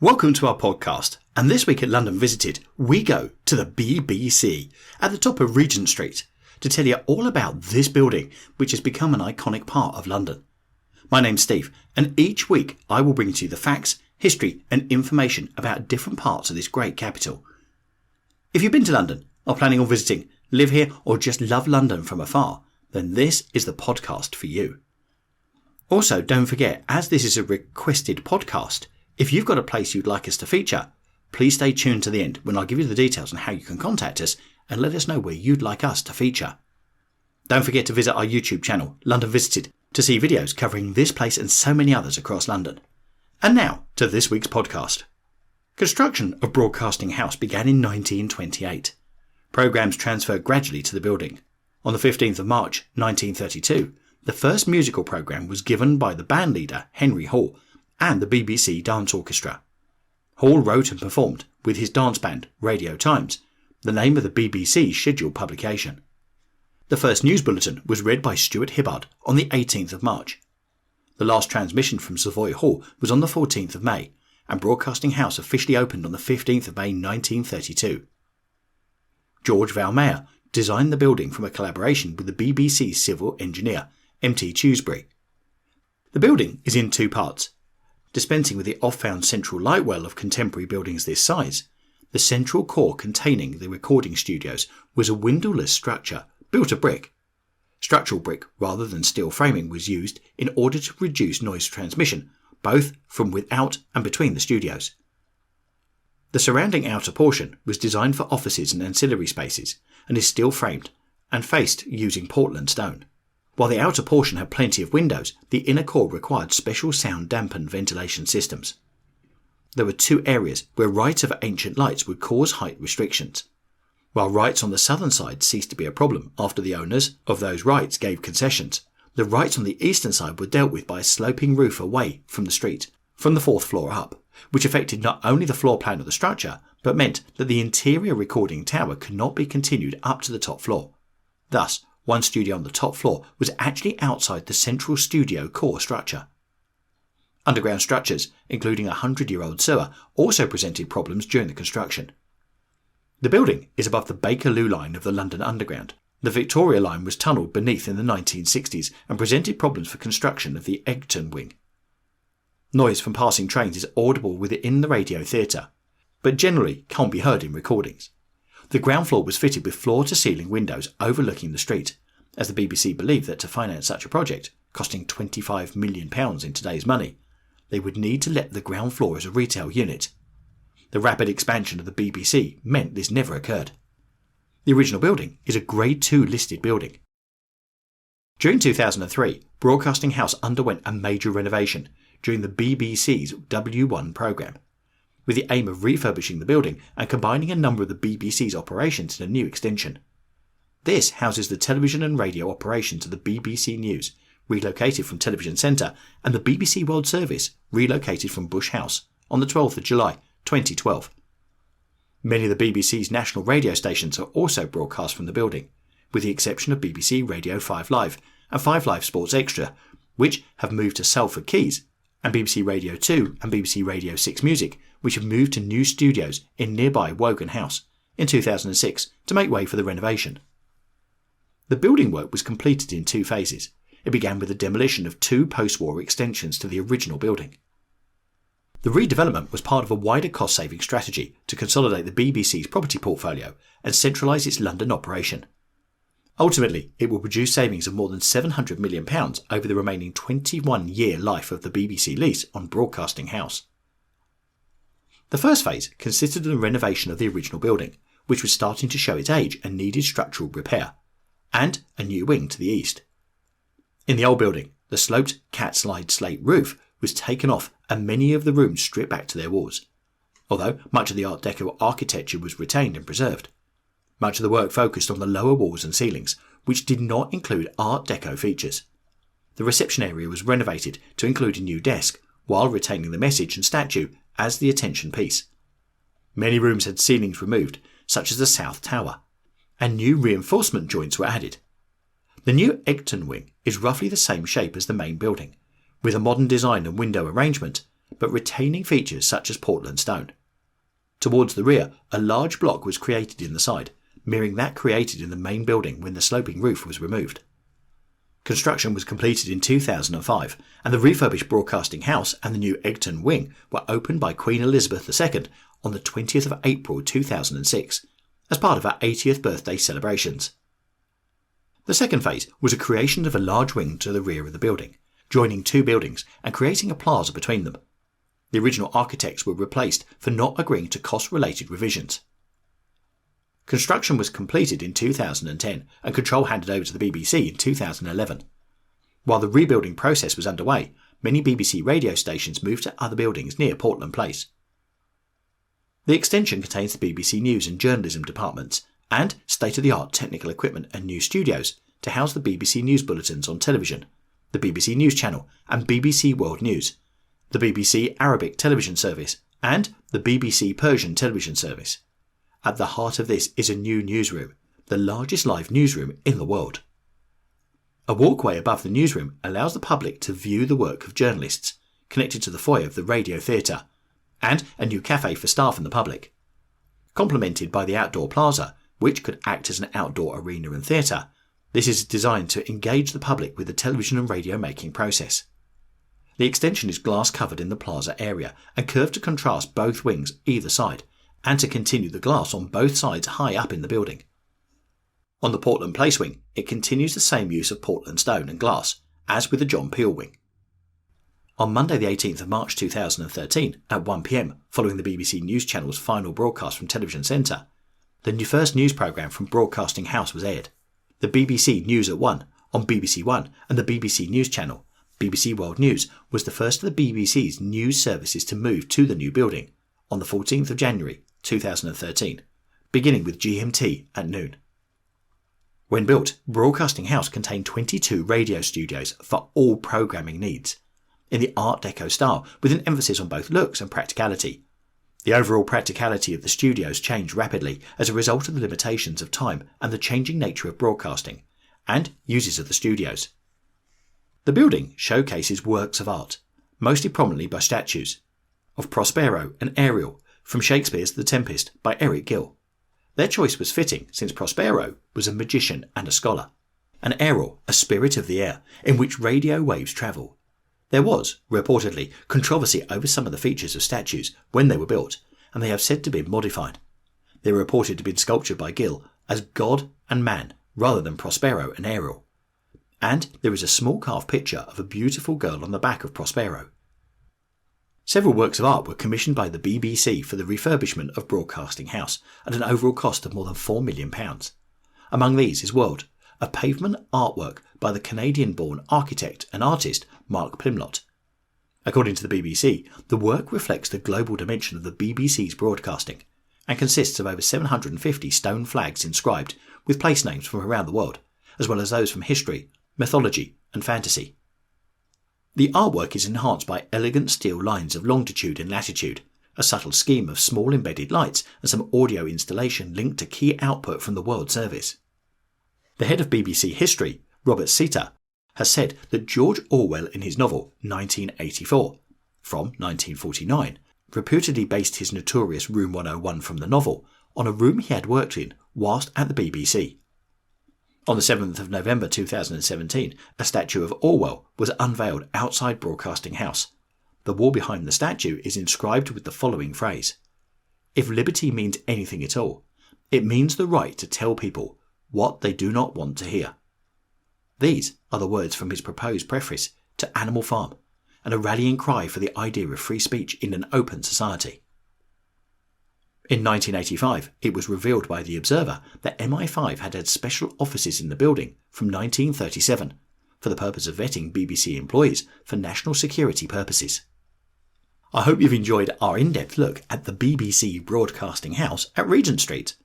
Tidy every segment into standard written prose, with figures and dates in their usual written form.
Welcome to our podcast, and this week at London Visited, we go to the BBC at the top of Regent Street to tell you all about this building, which has become an iconic part of London. My name's Steve, and each week I will bring to you the facts, history and information about different parts of this great capital. If you've been to London, are planning on visiting, live here or just love London from afar, then this is the podcast for you. Also, don't forget, as this is a requested podcast, if you've got a place you'd like us to feature, please stay tuned to the end when I give you the details on how you can contact us and let us know where you'd like us to feature. Don't forget to visit our YouTube channel, London Visited, to see videos covering this place and so many others across London. And now to this week's podcast. Construction of Broadcasting House began in 1928. Programmes transferred gradually to the building. On the 15th of March 1932, the first musical programme was given by the band leader Henry Hall and the BBC Dance Orchestra. Hall wrote and performed with his dance band Radio Times, the name of the BBC's scheduled publication. The first news bulletin was read by Stuart Hibbard on the 18th of March. The last transmission from Savoy Hall was on the 14th of May, and Broadcasting House officially opened on the 15th of May 1932. George Valmayer designed the building from a collaboration with the BBC civil engineer, M.T. Tewsbury. The building is in two parts. Dispensing with the oft-found central light well of contemporary buildings this size, the central core containing the recording studios was a windowless structure built of brick. Structural brick rather than steel framing was used in order to reduce noise transmission, both from without and between the studios. The surrounding outer portion was designed for offices and ancillary spaces and is steel framed and faced using Portland stone. While the outer portion had plenty of windows, the inner core required special sound dampened ventilation systems. There were two areas where rights of ancient lights would cause height restrictions. While rights on the southern side ceased to be a problem after the owners of those rights gave concessions, the rights on the eastern side were dealt with by a sloping roof away from the street, from the fourth floor up, which affected not only the floor plan of the structure, but meant that the interior recording tower could not be continued up to the top floor. Thus, one studio on the top floor was actually outside the central studio core structure. Underground structures, including a 100-year-old sewer, also presented problems during the construction. The building is above the Bakerloo line of the London Underground. The Victoria line was tunnelled beneath in the 1960s and presented problems for construction of the Egton wing. Noise from passing trains is audible within the radio theatre, but generally can't be heard in recordings. The ground floor was fitted with floor-to-ceiling windows overlooking the street, as the BBC believed that to finance such a project, costing £25 million in today's money, they would need to let the ground floor as a retail unit. The rapid expansion of the BBC meant this never occurred. The original building is a Grade 2 listed building. During 2003, Broadcasting House underwent a major renovation during the BBC's W1 programme, with the aim of refurbishing the building and combining a number of the BBC's operations in a new extension. This houses the television and radio operations of the BBC News, relocated from Television Centre, and the BBC World Service, relocated from Bush House on the 12th of July 2012. Many of the BBC's national radio stations are also broadcast from the building, with the exception of BBC Radio 5 Live and 5 Live Sports Extra, which have moved to Salford Quays, and BBC Radio 2 and BBC Radio 6 Music, which have moved to new studios in nearby Wogan House in 2006 to make way for the renovation. The building work was completed in two phases. It began with the demolition of two post-war extensions to the original building. The redevelopment was part of a wider cost-saving strategy to consolidate the BBC's property portfolio and centralise its London operation. Ultimately, it will produce savings of more than £700 million over the remaining 21-year life of the BBC lease on Broadcasting House. The first phase consisted of the renovation of the original building, which was starting to show its age and needed structural repair, and a new wing to the east. In the old building, the sloped cat-slide slate roof was taken off and many of the rooms stripped back to their walls, although much of the Art Deco architecture was retained and preserved. Much of the work focused on the lower walls and ceilings, which did not include Art Deco features. The reception area was renovated to include a new desk, while retaining the message and statue as the attention piece. Many rooms had ceilings removed, such as the South Tower, and new reinforcement joints were added. The new Egton wing is roughly the same shape as the main building, with a modern design and window arrangement, but retaining features such as Portland stone. Towards the rear, a large block was created in the side, mirroring that created in the main building when the sloping roof was removed. Construction was completed in 2005, and the refurbished broadcasting house and the new Egton wing were opened by Queen Elizabeth II on the 20th of April 2006 as part of her 80th birthday celebrations. The second phase was a creation of a large wing to the rear of the building, joining two buildings and creating a plaza between them. The original architects were replaced for not agreeing to cost-related revisions. Construction was completed in 2010 and control handed over to the BBC in 2011. While the rebuilding process was underway, many BBC radio stations moved to other buildings near Portland Place. The extension contains the BBC News and Journalism departments and state-of-the-art technical equipment and new studios to house the BBC News bulletins on television, the BBC News Channel and BBC World News, the BBC Arabic television service and the BBC Persian television service. At the heart of this is a new newsroom, the largest live newsroom in the world. A walkway above the newsroom allows the public to view the work of journalists, connected to the foyer of the Radio Theatre, and a new cafe for staff and the public. Complemented by the outdoor plaza, which could act as an outdoor arena and theatre, this is designed to engage the public with the television and radio making process. The extension is glass covered in the plaza area and curved to contrast both wings either side, and to continue the glass on both sides high up in the building. On the Portland Place wing, it continues the same use of Portland stone and glass as with the John Peel wing. On Monday the 18th of March 2013 at 1 p.m, following the BBC News Channel's final broadcast from Television Centre, the first news programme from Broadcasting House was aired. The BBC News at 1 on BBC One and the BBC News Channel, BBC World News, was the first of the BBC's news services to move to the new building on the 14th of January 2013, beginning with GMT at noon. When built, Broadcasting House contained 22 radio studios for all programming needs, in the Art Deco style with an emphasis on both looks and practicality. The overall practicality of the studios changed rapidly as a result of the limitations of time and the changing nature of broadcasting, and uses of the studios. The building showcases works of art, mostly prominently by statues, of Prospero and Ariel, from Shakespeare's The Tempest by Eric Gill. Their choice was fitting since Prospero was a magician and a scholar, and Ariel a spirit of the air in which radio waves travel. There was, reportedly, controversy over some of the features of statues when they were built, and they have said to be modified. They were reported to have been sculptured by Gill as God and man rather than Prospero and Ariel. And there is a small carved picture of a beautiful girl on the back of Prospero. Several works of art were commissioned by the BBC for the refurbishment of Broadcasting House at an overall cost of more than £4 million. Among these is World, a pavement artwork by the Canadian-born architect and artist Mark Plimlott. According to the BBC, the work reflects the global dimension of the BBC's broadcasting and consists of over 750 stone flags inscribed with place names from around the world, as well as those from history, mythology and fantasy. The artwork is enhanced by elegant steel lines of longitude and latitude, a subtle scheme of small embedded lights and some audio installation linked to key output from the World Service. The head of BBC History, Robert Sita, has said that George Orwell in his novel 1984, from 1949, reputedly based his notorious Room 101 from the novel on a room he had worked in whilst at the BBC. On the 7th of November 2017, a statue of Orwell was unveiled outside Broadcasting House. The wall behind the statue is inscribed with the following phrase: "If liberty means anything at all, it means the right to tell people what they do not want to hear." These are the words from his proposed preface to Animal Farm, and a rallying cry for the idea of free speech in an open society. In 1985, it was revealed by The Observer that MI5 had special offices in the building from 1937 for the purpose of vetting BBC employees for national security purposes. I hope you've enjoyed our in-depth look at the BBC Broadcasting House at Regent Street.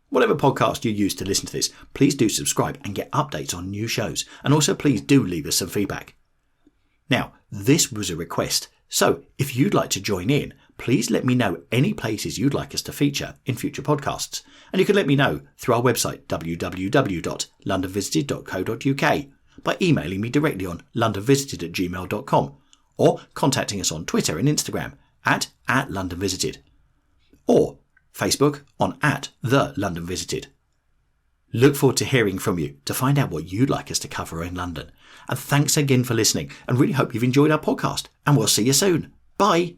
Whatever podcast you use to listen to this, please do subscribe and get updates on new shows, and also please do leave us some feedback. Now, this was a request, so if you'd like to join in, please let me know any places you'd like us to feature in future podcasts, and you can let me know through our website www.londonvisited.co.uk, by emailing me directly on londonvisited@gmail.com, or contacting us on Twitter and Instagram at London Visited, or Facebook on @The London Visited. Look forward to hearing from you to find out what you'd like us to cover in London. And thanks again for listening, and really hope you've enjoyed our podcast, and we'll see you soon. Bye.